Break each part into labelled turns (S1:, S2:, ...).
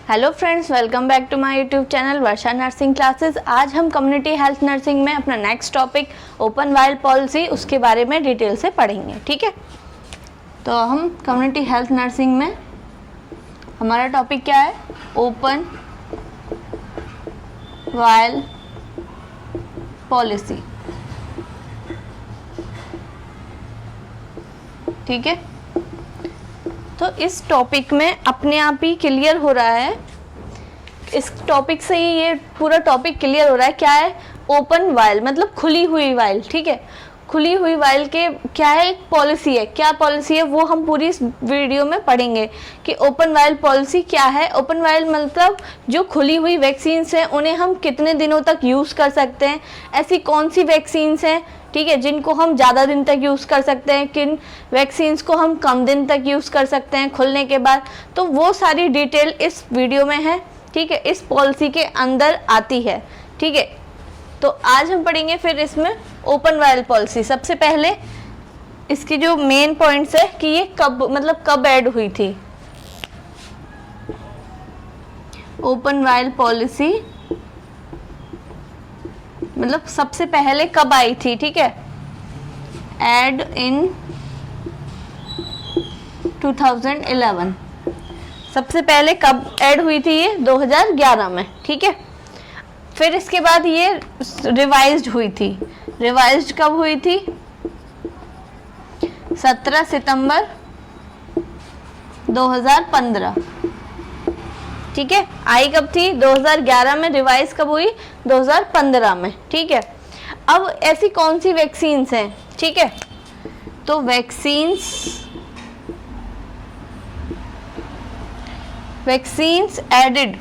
S1: Hello friends, welcome back to my YouTube channel Varsha nursing classes. आज हम community health nursing में अपना next topic open vial policy उसके बारे में डिटेल से पढ़ेंगे। ठीक है, तो हम कम्युनिटी हेल्थ नर्सिंग में हमारा टॉपिक क्या है? Open vial policy. ठीक है, तो इस टॉपिक में अपने आप ही क्लियर हो रहा है, इस टॉपिक से ही ये पूरा टॉपिक क्लियर हो रहा है। क्या है ओपन वाइल? मतलब खुली हुई वाइल। ठीक है, खुली हुई वाइल के क्या है, एक पॉलिसी है। क्या पॉलिसी है वो हम पूरी इस वीडियो में पढ़ेंगे कि ओपन वाइल पॉलिसी क्या है। ओपन वाइल मतलब जो खुली हुई वैक्सीन्स हैं उन्हें हम कितने दिनों तक यूज़ कर सकते हैं, ऐसी कौन सी वैक्सीन्स हैं, ठीक है, जिनको हम ज़्यादा दिन तक यूज़ कर सकते हैं, किन वैक्सीन्स को हम कम दिन तक यूज़ कर सकते हैं खुलने के बाद। तो वो सारी डिटेल इस वीडियो में है। ठीक है, इस पॉलिसी के अंदर आती है। ठीक है, तो आज हम पढ़ेंगे फिर इसमें ओपन वाइल पॉलिसी। सबसे पहले इसकी जो मेन पॉइंट्स है कि ये कब ऐड हुई थी। ओपन वाइल पॉलिसी मतलब सबसे पहले कब आई थी। ठीक है, ऐड इन 2011। सबसे पहले कब ऐड हुई थी? ये 2011 में। ठीक है, फिर इसके बाद ये रिवाइज्ड हुई थी। रिवाइज्ड कब हुई थी? 17 सितंबर 2015। ठीक है, आई कब थी? 2011 में। रिवाइज कब हुई? 2015 में। ठीक है, अब ऐसी कौन सी वैक्सीन्स हैं? ठीक है, तो वैक्सीन्स एडेड।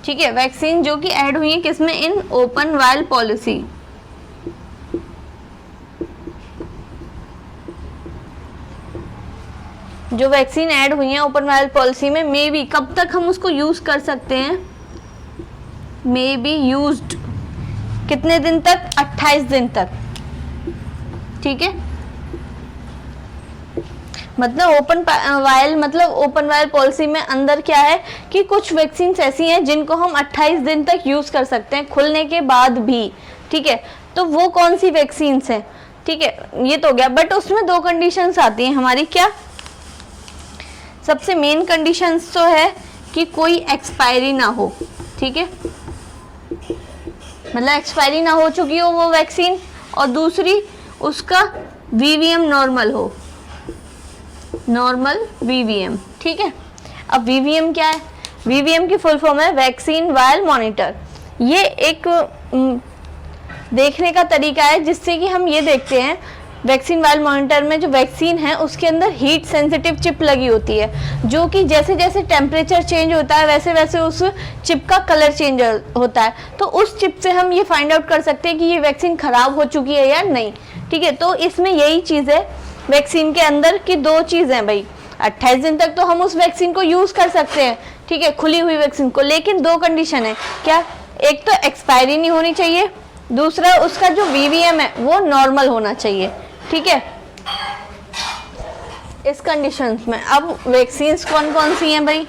S1: ठीक है, वैक्सीन जो कि ऐड हुई है किसमें? In open vial policy. जो वैक्सीन ऐड हुई है ओपन वाइल पॉलिसी में, मे बी कब तक हम उसको यूज कर सकते हैं? मे बी यूज्ड कितने दिन तक? 28 दिन तक। ठीक है, मतलब ओपन वाइल पॉलिसी में अंदर क्या है कि कुछ वैक्सीन ऐसी हैं जिनको हम 28 दिन तक यूज कर सकते हैं खुलने के बाद भी। ठीक है, तो वो कौन सी वैक्सीन हैं? ठीक है, ये तो हो गया, बट उसमें दो कंडीशंस आती हैं हमारी। क्या? सबसे मेन कंडीशंस तो है कि कोई एक्सपायरी ना हो। ठीक है, मतलब एक्सपायरी ना हो चुकी हो वो वैक्सीन, और दूसरी उसका वीवीएम नॉर्मल हो, नॉर्मल वीवीएम। ठीक है, अब वीवीएम क्या है? वीवीएम की फुल फॉर्म है वैक्सीन वाइल मॉनिटर। ये एक देखने का तरीका है जिससे कि हम ये देखते हैं वैक्सीन वाइल मॉनिटर में जो वैक्सीन है उसके अंदर हीट सेंसिटिव चिप लगी होती है, जो कि जैसे जैसे टेम्परेचर चेंज होता है वैसे वैसे उस चिप का कलर चेंज होता है। तो उस चिप से हम ये फाइंड आउट कर सकते हैं कि ये वैक्सीन खराब हो चुकी है या नहीं। ठीक है, तो इसमें यही चीज़ है वैक्सीन के अंदर की दो चीज़ हैं भाई। 28 दिन तक तो हम उस वैक्सीन को यूज़ कर सकते हैं, ठीक है, खुली हुई वैक्सीन को, लेकिन दो कंडीशन है। क्या? एक तो एक्सपायरी नहीं होनी चाहिए, दूसरा उसका जो वीवीएम है वो नॉर्मल होना चाहिए। ठीक है, इस कंडीशंस में अब वैक्सीन्स कौन कौन सी हैं भाई?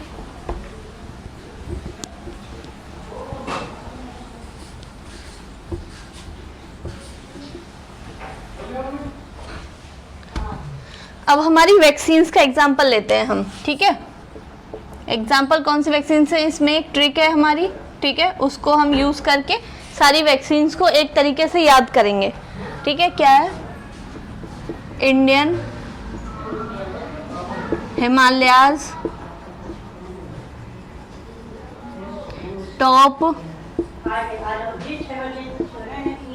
S1: अब हमारी वैक्सीन्स का एग्जांपल लेते हैं हम। ठीक है, एग्जांपल कौन सी वैक्सीन्स है? इसमें एक ट्रिक है हमारी। ठीक है, उसको हम यूज करके सारी वैक्सीन्स को एक तरीके से याद करेंगे। ठीक है, क्या है? इंडियन हिमालयाज टॉप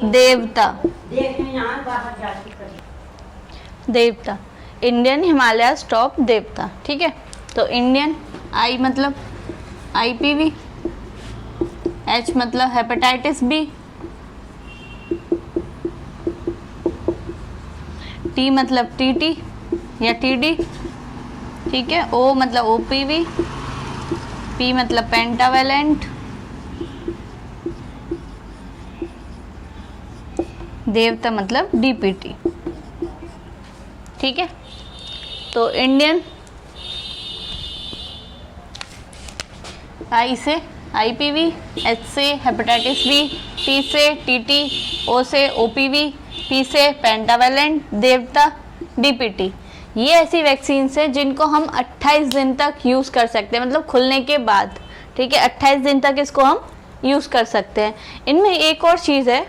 S1: देवता, इंडियन हिमालयाज टॉप देवता। ठीक है, तो इंडियन, आई मतलब आईपीवी, एच मतलब हेपेटाइटिस बी, टी मतलब टीटी या टीडी, ठीक है, ओ मतलब ओपीवी, पी मतलब पेंटावेलेंट, देवता मतलब डीपीटी। ठीक है, तो इंडियन आई से IPV, H से हेपेटाइटिस बी, T से TT, O से OPV, P से पेंटावेलेंट, देवता DPT। ये ऐसी वैक्सीन है जिनको हम 28 दिन तक यूज़ कर सकते हैं, मतलब खुलने के बाद, ठीक है, 28 दिन तक इसको हम यूज़ कर सकते हैं। इनमें एक और चीज़ है,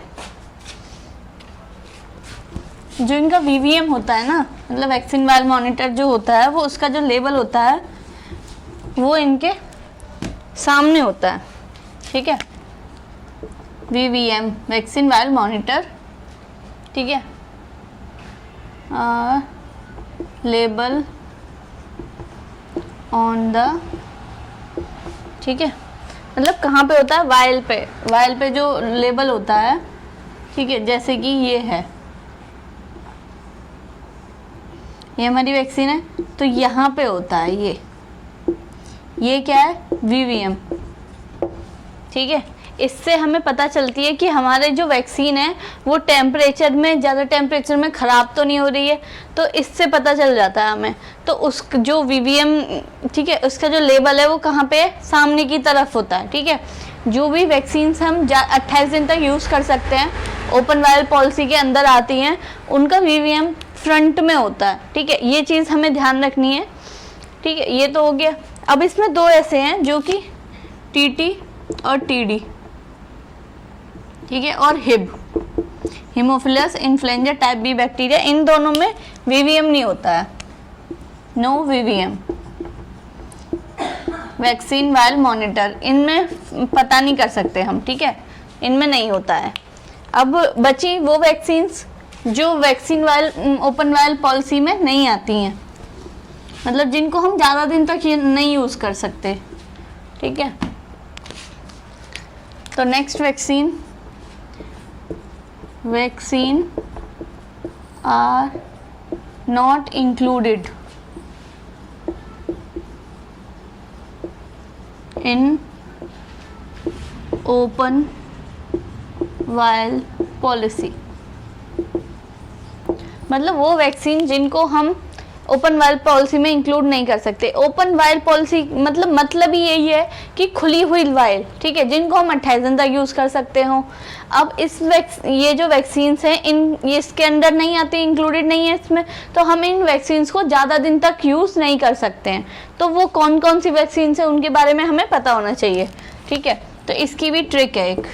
S1: जो इनका VVM होता है ना, मतलब वैक्सीन वायल मॉनिटर जो होता है, वो उसका जो लेबल होता है वो इनके सामने होता है, ठीक है, VVM वैक्सीन वायल मॉनिटर, ठीक है, लेबल ऑन द, ठीक है, मतलब कहाँ पे होता है, वायल पे जो लेबल होता है, ठीक है, जैसे कि ये है, ये हमारी वैक्सीन है, तो यहाँ पे होता है ये क्या है, VVM, ठीक है। इससे हमें पता चलती है कि हमारे जो वैक्सीन है वो टेम्परेचर में, ज़्यादा टेम्परेचर में ख़राब तो नहीं हो रही है, तो इससे पता चल जाता है हमें। तो उस जो VVM, ठीक है, उसका जो लेबल है वो कहाँ पे है, सामने की तरफ होता है, ठीक है। जो भी वैक्सीन्स हम 28 दिन तक यूज़ कर सकते हैं, ओपन वायल पॉलिसी के अंदर आती हैं, उनका VVM फ्रंट में होता है, ठीक है। ये चीज़ हमें ध्यान रखनी है, ठीक है। ये तो हो गया। अब इसमें दो ऐसे हैं जो कि TT और TD, ठीक है, और Hib, haemophilus influenzae type B bacteria, इन दोनों में VVM नहीं होता है, no VVM। Vaccine vial monitor, इनमें पता नहीं कर सकते हम, ठीक है, इनमें नहीं होता है। अब बची वो वैक्सीन्स जो vaccine vial open vial policy में नहीं आती हैं, मतलब जिनको हम ज़्यादा दिन तक नहीं यूज़ कर सकते, ठीक है। तो next vaccine are not included in open vial policy, मतलब वो वैक्सीन जिनको हम ओपन वायल पॉलिसी में इंक्लूड नहीं कर सकते। ओपन वायल पॉलिसी मतलब ही यही है कि खुली हुई वायल, ठीक है, जिनको हम 28 दिन तक यूज़ कर सकते हो। अब ये जो वैक्सीन्स हैं, ये इसके अंदर नहीं आती, इंक्लूडेड नहीं है इसमें, तो हम इन वैक्सीन्स को ज़्यादा दिन तक यूज़ नहीं कर सकते हैं। तो वो कौन कौन सी वैक्सीन्स हैं उनके बारे में हमें पता होना चाहिए, ठीक है। तो इसकी भी ट्रिक है एक,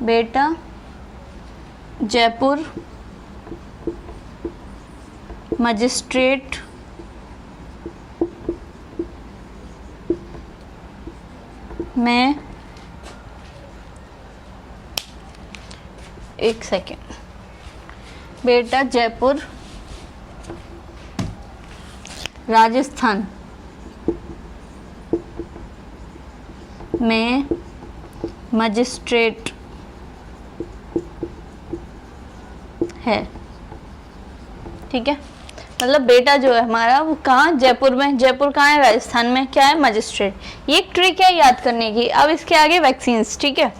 S1: बेटा जयपुर मजिस्ट्रेट में, एक सेकेंड, बेटा जयपुर राजस्थान में मजिस्ट्रेट है, ठीक है। मतलब बेटा जो है हमारा वो कहाँ, जयपुर में, जयपुर कहाँ है, राजस्थान में, क्या है, मजिस्ट्रेट। ये एक ट्रिक है याद करने की। अब इसके आगे वैक्सीन्स, ठीक है,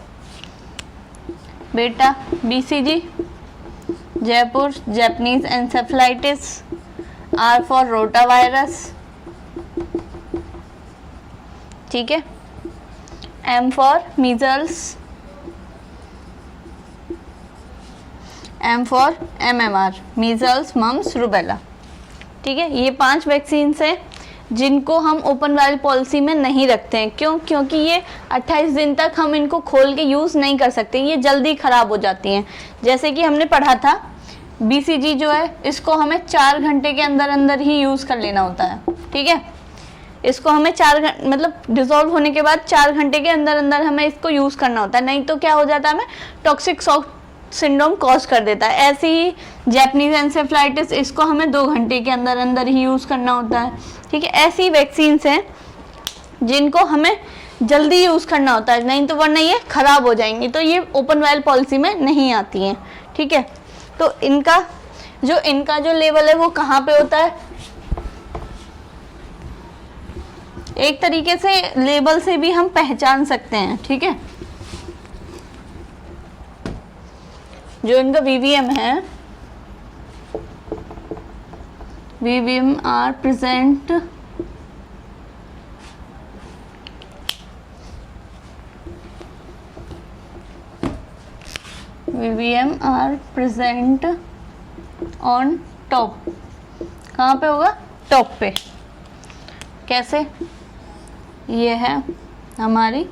S1: बेटा BCG J for Japanese encephalitis, R for rotavirus, ठीक है, M for measles, M for MMR, measles mumps rubella, ठीक है। ये 5 वैक्सीन्स हैं जिनको हम ओपन वायल पॉलिसी में नहीं रखते हैं। क्यों? क्योंकि ये 28 दिन तक हम इनको खोल के यूज़ नहीं कर सकते, ये जल्दी ख़राब हो जाती हैं। जैसे कि हमने पढ़ा था BCG जो है इसको हमें 4 घंटे के अंदर अंदर ही यूज़ कर लेना होता है, ठीक है। इसको हमें 4 घंटे मतलब डिज़ोल्व होने के बाद 4 घंटे के अंदर अंदर हमें इसको यूज़ करना होता है, नहीं तो क्या हो जाता है, हमें टॉक्सिक शॉक सिंड्रोम कॉज कर देता है। ऐसे ही जैपनीज एन्सेफेलाइटिस, इसको हमें 2 घंटे के अंदर अंदर ही यूज़ करना होता है, ठीक है। ऐसी वैक्सीन्स हैं जिनको हमें जल्दी यूज़ करना होता है, नहीं तो वरना ये ख़राब हो जाएंगी, तो ये ओपन वायल पॉलिसी में नहीं आती हैं, ठीक है। तो इनका जो लेवल है वो कहाँ पे होता है, एक तरीके से लेबल से भी हम पहचान सकते हैं, ठीक है। जो इनका VVM है VVM are present on top। कहाँ पे होगा? टॉप पे। कैसे? ये है हमारी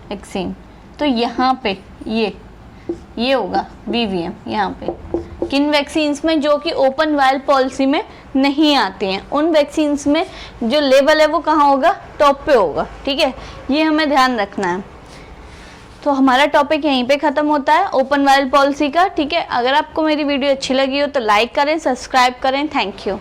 S1: वैक्सीन, तो यहाँ पे ये होगा VVM यहाँ पे। किन वैक्सीन्स में? जो कि ओपन वायल पॉलिसी में नहीं आती हैं, उन वैक्सीन्स में जो लेवल है वो कहाँ होगा? टॉप पे होगा। ठीक है, ये हमें ध्यान रखना है। तो हमारा टॉपिक यहीं पे ख़त्म होता है ओपन वायल पॉलिसी का। ठीक है, अगर आपको मेरी वीडियो अच्छी लगी हो तो लाइक करें, सब्सक्राइब करें। Thank you.